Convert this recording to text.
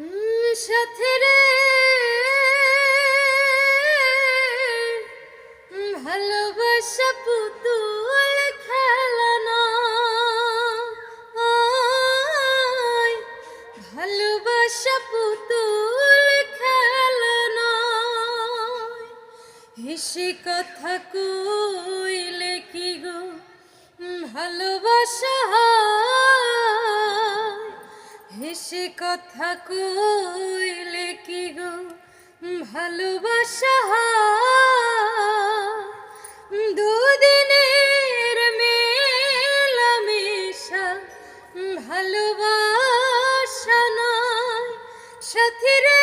সাথে রে ভালোবাসা পুতুল খেলানো, ভালোবাসা পুতুল খেলানো। হেসে কথা কইলে কি গো ভালোবাসা হয়? হেসে কথা কইলে কি গো ভালোবাসা হয়? দুদিনের মেলামেশা ভালোবাসা নয় সাথী রে।